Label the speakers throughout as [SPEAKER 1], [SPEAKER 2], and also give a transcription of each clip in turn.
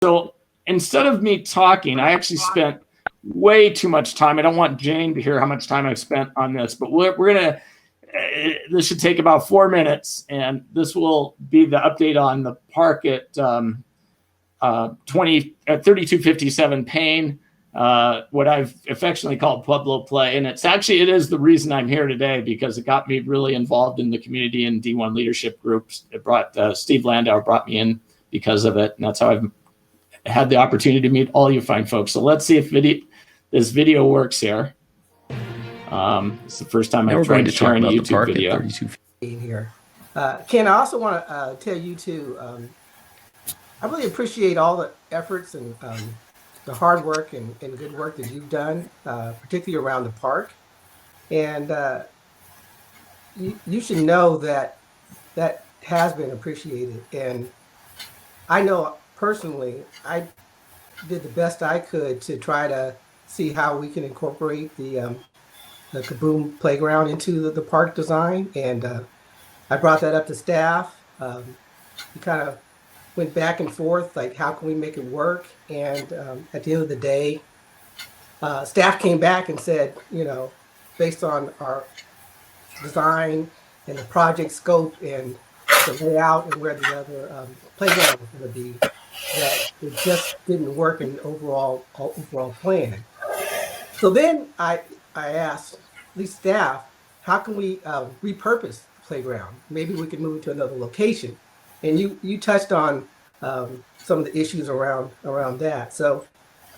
[SPEAKER 1] So instead of me talking, I actually spent way too much time. I don't want Jane to hear how much time I've spent on this, but we're going to, this should take about 4 minutes, and this will be the update on the park at 3257 Payne, what I've affectionately called Pueblo Play. And it is the reason I'm here today, because it got me really involved in the community and D1 leadership groups. It brought Steve Landau brought me in because of it. And that's how I've had the opportunity to meet all you fine folks. So let's see if this video works here. It's the first time I've tried to share a YouTube video.
[SPEAKER 2] Here. Ken, I also want to tell you too, I really appreciate all the efforts and the hard work and good work that you've done, particularly around the park. And you should know that that has been appreciated. And I know personally, I did the best I could to try to see how we can incorporate the Kaboom playground into the park design. And I brought that up to staff. We kind of went back and forth, like how can we make it work? And at the end of the day, staff came back and said, you know, based on our design and the project scope and the layout and where the other playground was going to be, that it just didn't work in the overall plan. So then I asked the staff, how can we repurpose the playground? Maybe we could move it to another location. And you touched on some of the issues around that. So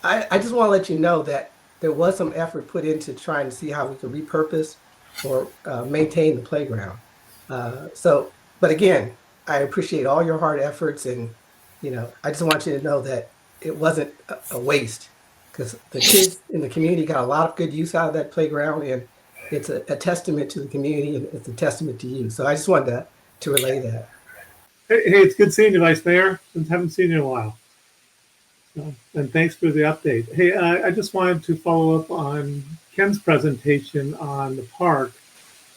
[SPEAKER 2] I just want to let you know that there was some effort put into trying to see how we could repurpose or maintain the playground. But again, I appreciate all your hard efforts, and you know, I just want you to know that it wasn't a waste, because the kids in the community got a lot of good use out of that playground, and it's a testament to the community, and it's a testament to you. So I just wanted to relay that.
[SPEAKER 3] Hey, it's good seeing you, Vice Mayor. Haven't seen you in a while. So, and thanks for the update. Hey, I just wanted to follow up on Ken's presentation on the park.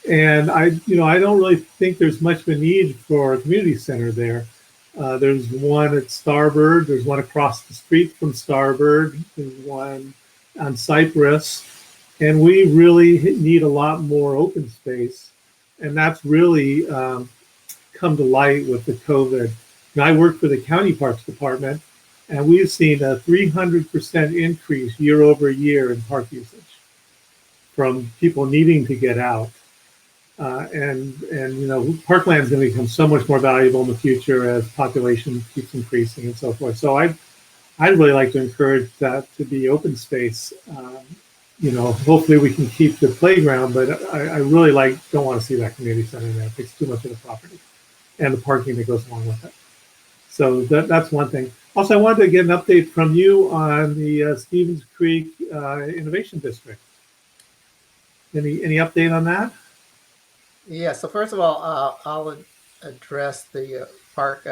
[SPEAKER 3] And I don't really think there's much of a need for a community center there. There's one at Starbird. There's one across the street from Starbird. There's one on Cypress. And we really need a lot more open space. And that's really come to light with the COVID. And I work for the County Parks Department, and we've seen a 300% increase year over year in park usage from people needing to get out. And you know, parkland is going to become so much more valuable in the future as population keeps increasing and so forth. So I'd really like to encourage that to be open space. You know, hopefully we can keep the playground, but I really don't want to see that community center there. It takes too much of the property and the parking that goes along with it. So that's one thing. Also, I wanted to get an update from you on the Stevens Creek Innovation District. Any update on that?
[SPEAKER 2] Yeah, so first of all, I'll address the park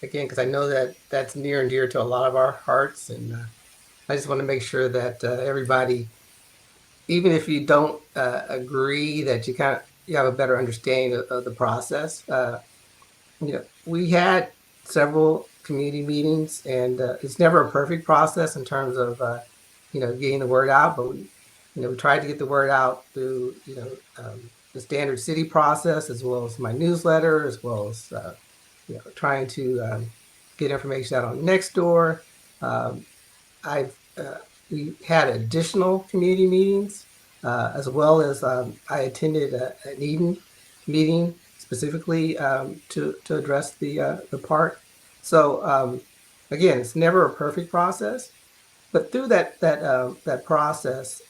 [SPEAKER 2] again, because I know that that's near and dear to a lot of our hearts. And I just want to make sure that everybody, even if you don't agree, that you have a better understanding of the process. You know, we had several community meetings, and it's never a perfect process in terms of you know, getting the word out, but we tried to get the word out through the standard city process, as well as my newsletter, as well as trying to get information out on Nextdoor. We had additional community meetings, as well as I attended an Eden meeting specifically to address the park. So again, it's never a perfect process, but through that process,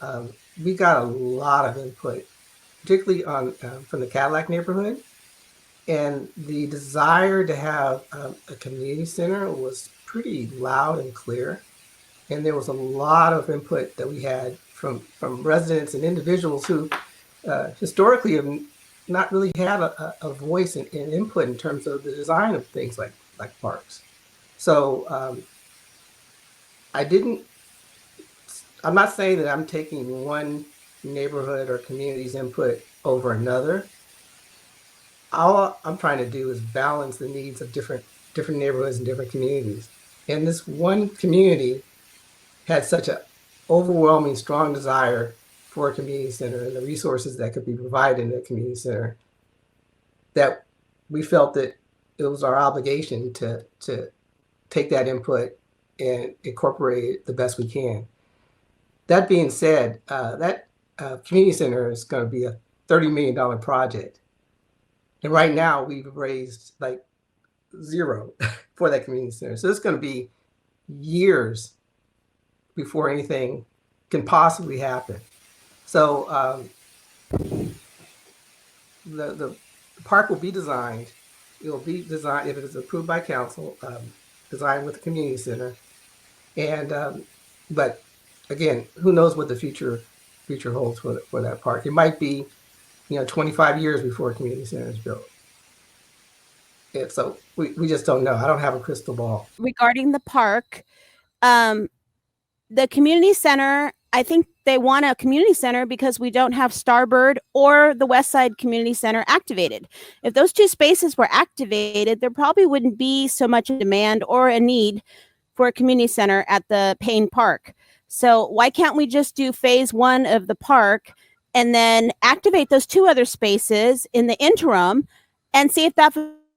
[SPEAKER 2] we got a lot of input, particularly from the Cadillac neighborhood, and the desire to have a community center was pretty loud and clear. And there was a lot of input that we had from residents and individuals who historically have not really had a voice and input in terms of the design of things like parks. So I'm not saying that I'm taking one neighborhood or community's input over another. All I'm trying to do is balance the needs of different neighborhoods and different communities. And this one community had such an overwhelming, strong desire for a community center and the resources that could be provided in a community center that we felt that it was our obligation to take that input and incorporate it the best we can. That being said, that community center is going to be a $30 million project. And right now we've raised like zero for that community center. So it's going to be years before anything can possibly happen. So the park will be designed. It will be designed, if it is approved by council, designed with a community center. And but again, who knows what the future holds for that park? It might be, 25 years before a community center is built. And so we just don't know. I don't have a crystal ball.
[SPEAKER 4] Regarding the park, the community center, I think they want a community center because we don't have Starbird or the Westside Community Center activated. If those two spaces were activated, there probably wouldn't be so much demand or a need for a community center at the Payne Park. So why can't we just do phase 1 of the park and then activate those 2 other spaces in the interim and see if that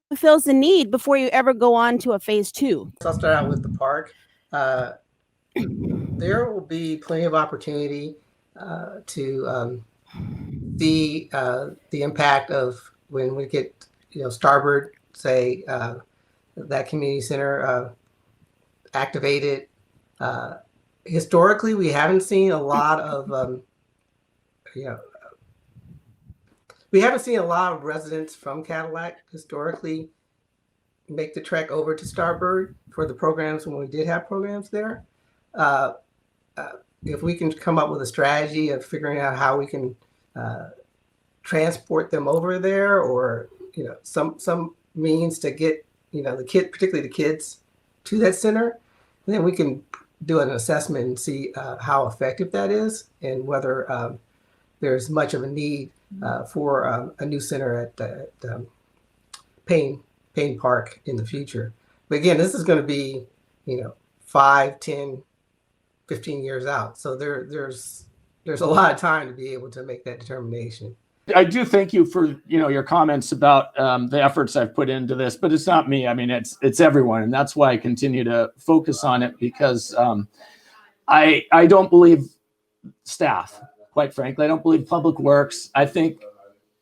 [SPEAKER 4] fulfills the need before you ever go on to a phase 2?
[SPEAKER 2] So I'll start out with the park. There will be plenty of opportunity to see the impact of when we get, Starbird, say, that community center activated. Historically, we haven't seen a lot of, we haven't seen a lot of residents from Cadillac historically make the trek over to Starbird for the programs when we did have programs there. If we can come up with a strategy of figuring out how we can transport them over there, or some means to get particularly the kids to that center, then we can do an assessment and see how effective that is and whether there's much of a need for a new center at Payne Park in the future. But again, this is going to be 5, 10, 15 years out. So there's a lot of time to be able to make that determination.
[SPEAKER 1] I do thank you for your comments about the efforts I've put into this, but it's not me. I mean, it's everyone, and that's why I continue to focus on it, because I don't believe staff, quite frankly. I don't believe Public Works. I think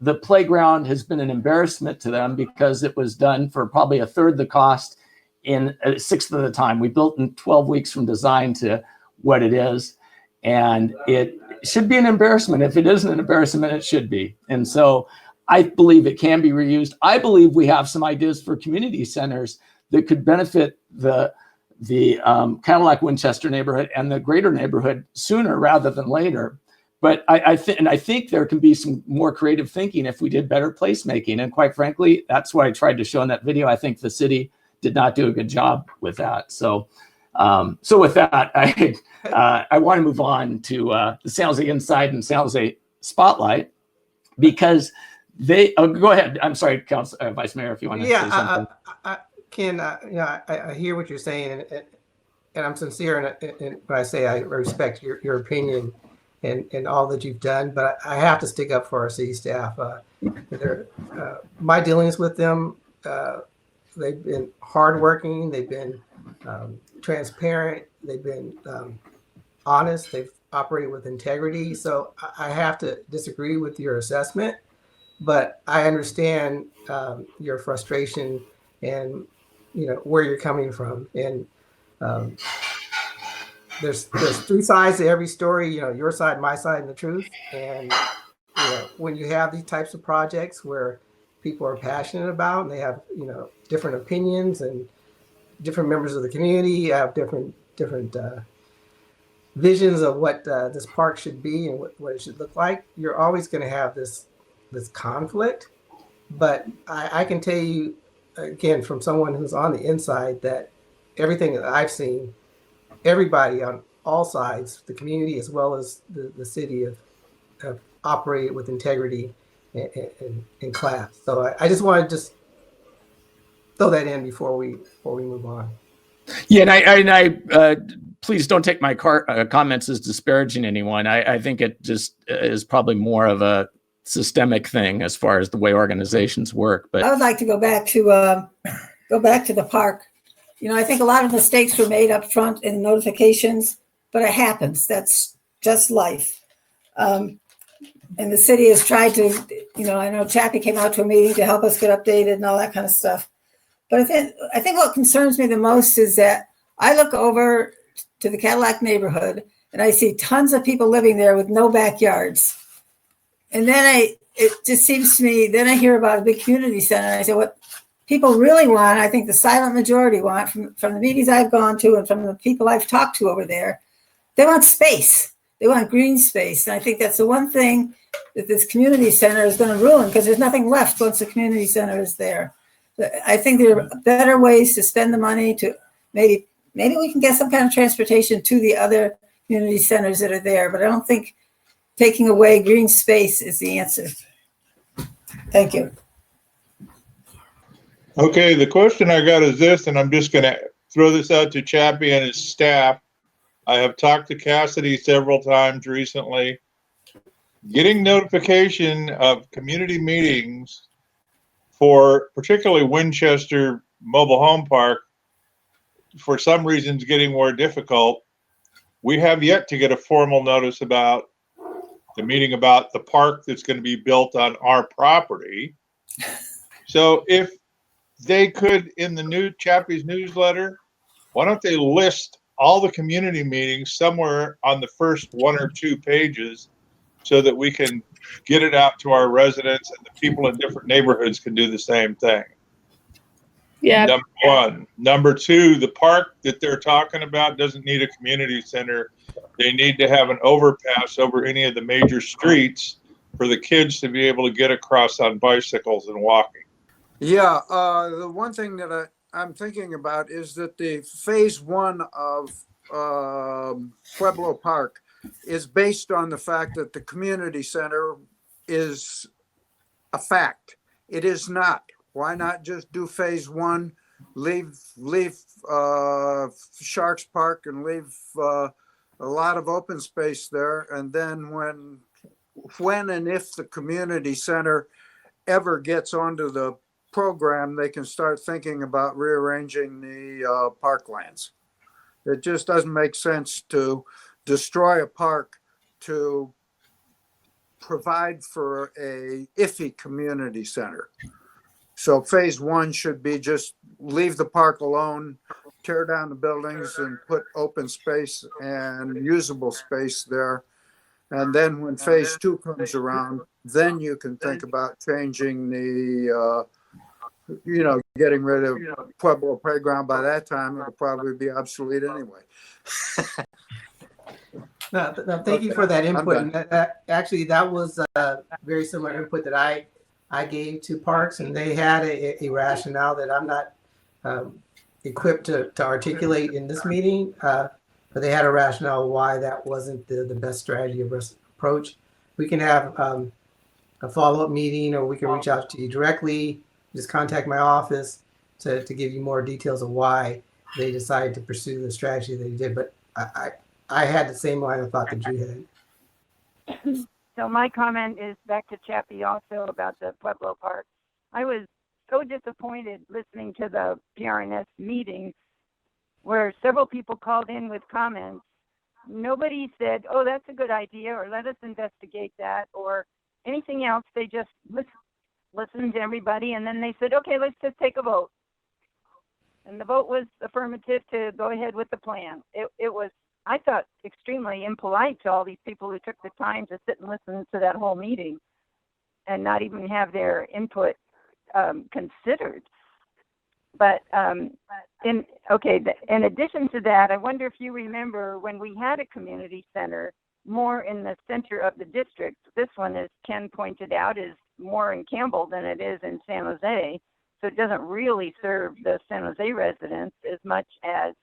[SPEAKER 1] the playground has been an embarrassment to them because it was done for probably a third the cost in a sixth of the time. We built in 12 weeks from design to what it is, and it should be an embarrassment. If it isn't an embarrassment, it should be. And so I believe it can be reused. I believe we have some ideas for community centers that could benefit the Cadillac Winchester neighborhood and the greater neighborhood sooner rather than later. But I think there can be some more creative thinking if we did better placemaking. And quite frankly, that's what I tried to show in that video. I think the city did not do a good job with that. So with that, I want to move on to the San Jose Inside and San Jose Spotlight, because they go ahead. I'm sorry, Council Vice Mayor, if you want to say something.
[SPEAKER 2] Ken, I hear what you're saying, and I'm sincere in when I say I respect your opinion and all that you've done, but I have to stick up for our city staff. My dealings with them, they've been hardworking. They've been transparent. They've been honest. They've operated with integrity. So I have to disagree with your assessment, but I understand your frustration and where you're coming from. And there's 3 sides to every story. Your side, my side, and the truth. And when you have these types of projects where people are passionate about and they have different opinions, and different members of the community have different visions of what this park should be and what it should look like, you're always going to have this conflict. But I can tell you, again, from someone who's on the inside, that everything that I've seen, everybody on all sides, the community as well as the city, have operated with integrity and class. So I just want to throw that in before we move on.
[SPEAKER 1] Yeah, and I please don't take my comments as disparaging anyone. I think it just is probably more of a systemic thing as far as the way organizations work. But
[SPEAKER 5] I would like to go back to the park. You know, I think a lot of mistakes were made up front in notifications, but it happens. That's just life. And the city has tried to, you know, I know Chappie came out to a meeting to help us get updated and all that kind of stuff. But I think what concerns me the most is that I look over to the Cadillac neighborhood and I see tons of people living there with no backyards. And then it just seems to me, then I hear about a big community center. And I say, what people really want, I think the silent majority want from the meetings I've gone to and from the people I've talked to over there, they want space. They want green space. And I think that's the one thing that this community center is going to ruin, because there's nothing left once the community center is there. I think there are better ways to spend the money to maybe we can get some kind of transportation to the other community centers that are there, but I don't think taking away green space is the answer. Thank you.
[SPEAKER 6] Okay, the question I got is this, and I'm just going to throw this out to Chappie and his staff. I have talked to Cassidy several times recently. Getting notification of community meetings for particularly Winchester Mobile Home Park, for some reasons, getting more difficult. We have yet to get a formal notice about the meeting about the park that's going to be built on our property. So if they could, in the Chappie's newsletter, why don't they list all the community meetings somewhere on the first 1 or 2 pages so that we can get it out to our residents and the people in different neighborhoods can do the same thing.
[SPEAKER 7] Yeah.
[SPEAKER 6] Number one. Number two, the park that they're talking about doesn't need a community center. They need to have an overpass over any of the major streets for the kids to be able to get across on bicycles and walking.
[SPEAKER 8] Yeah, the one thing that I'm thinking about is that the phase 1 of Pueblo Park is based on the fact that the community center is a fact. It is not. Why not just do phase 1, leave Sharks Park and leave a lot of open space there, and then when and if the community center ever gets onto the program, they can start thinking about rearranging the parklands. It just doesn't make sense to destroy a park to provide for a iffy community center. So phase 1 should be just leave the park alone, tear down the buildings and put open space and usable space there. And then when phase 2 comes around, then you can think about changing the, getting rid of Pueblo Playground. By that time, it'll probably be obsolete anyway.
[SPEAKER 2] No, thank you for that input. And that was very similar input that I gave to Parks, and they had a rationale that I'm not equipped to articulate in this meeting, but they had a rationale why that wasn't the best strategy or best approach. We can have a follow-up meeting, or we can reach out to you directly. Just contact my office to give you more details of why they decided to pursue the strategy they did. But I had the same line of thought that you had.
[SPEAKER 7] So my comment is back to Chappie also about the Pueblo Park. I was so disappointed listening to the PRNS meeting where several people called in with comments. Nobody said, oh, that's a good idea, or let us investigate that, or anything else. They just listened to everybody, and then they said, okay, let's just take a vote. And the vote was affirmative to go ahead with the plan. It was, I thought, extremely impolite to all these people who took the time to sit and listen to that whole meeting and not even have their input considered. But in addition to that, I wonder if you remember when we had a community center more in the center of the district. This one, as Ken pointed out, is more in Campbell than it is in San Jose. So it doesn't really serve the San Jose residents as much as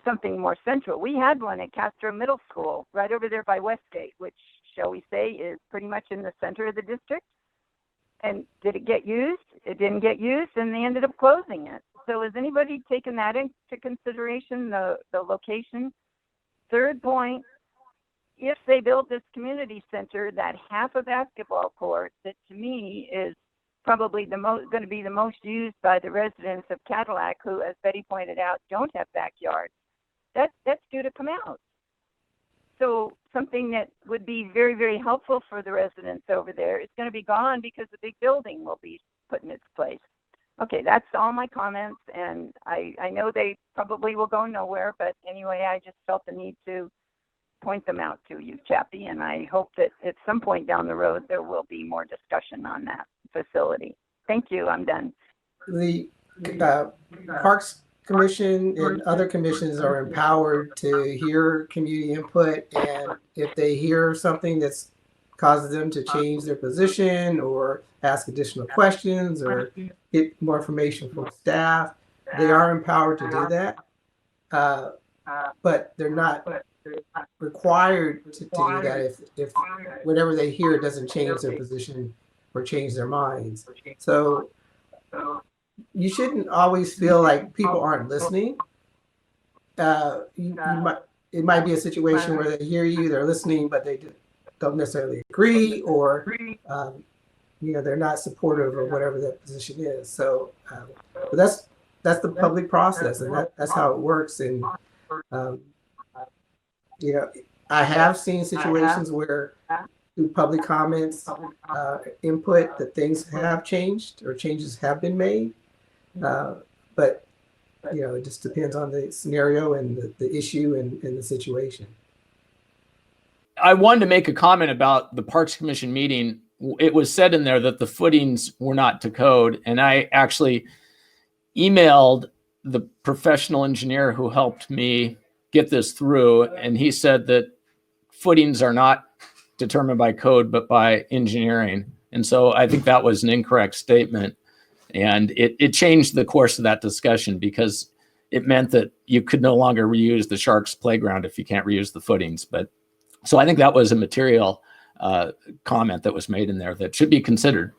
[SPEAKER 7] something more central. We had one at Castro Middle School right over there by Westgate, which, shall we say, is pretty much in the center of the district. And did it get used? It didn't get used, and they ended up closing it. So has anybody taken that into consideration, the location? Third point, if they build this community center, that half a basketball court that to me is probably going to be the most used by the residents of Cadillac, who, as Betty pointed out, don't have backyards. That's due to come out. So something that would be very, very helpful for the residents over there is going to be gone because the big building will be put in its place. Okay, that's all my comments, and I know they probably will go nowhere, but anyway, I just felt the need to point them out to you, Chappie, and I hope that at some point down the road there will be more discussion on that facility. Thank you, I'm done.
[SPEAKER 2] The Parks Commission and other commissions are empowered to hear community input, and if they hear something that's causes them to change their position or ask additional questions or get more information from staff, they are empowered to do that. But they're not required to do that if whatever they hear doesn't change their position or change their minds. So you shouldn't always feel like people aren't listening. It might be a situation where they hear you, they're listening, but they don't necessarily agree, or they're not supportive of whatever that position is. So but that's the public process, and that's how it works. And I have seen situations where through public comments, input, that things have changed or changes have been made. But it just depends on the scenario and the issue and the situation.
[SPEAKER 1] I wanted to make a comment about the Parks Commission meeting. It was said in there that the footings were not to code, and I actually emailed the professional engineer who helped me get this through, and he said that footings are not determined by code but by engineering. And so I think that was an incorrect statement, and it changed the course of that discussion, because it meant that you could no longer reuse the Sharks playground if you can't reuse the footings. But so I think that was a material comment that was made in there that should be considered.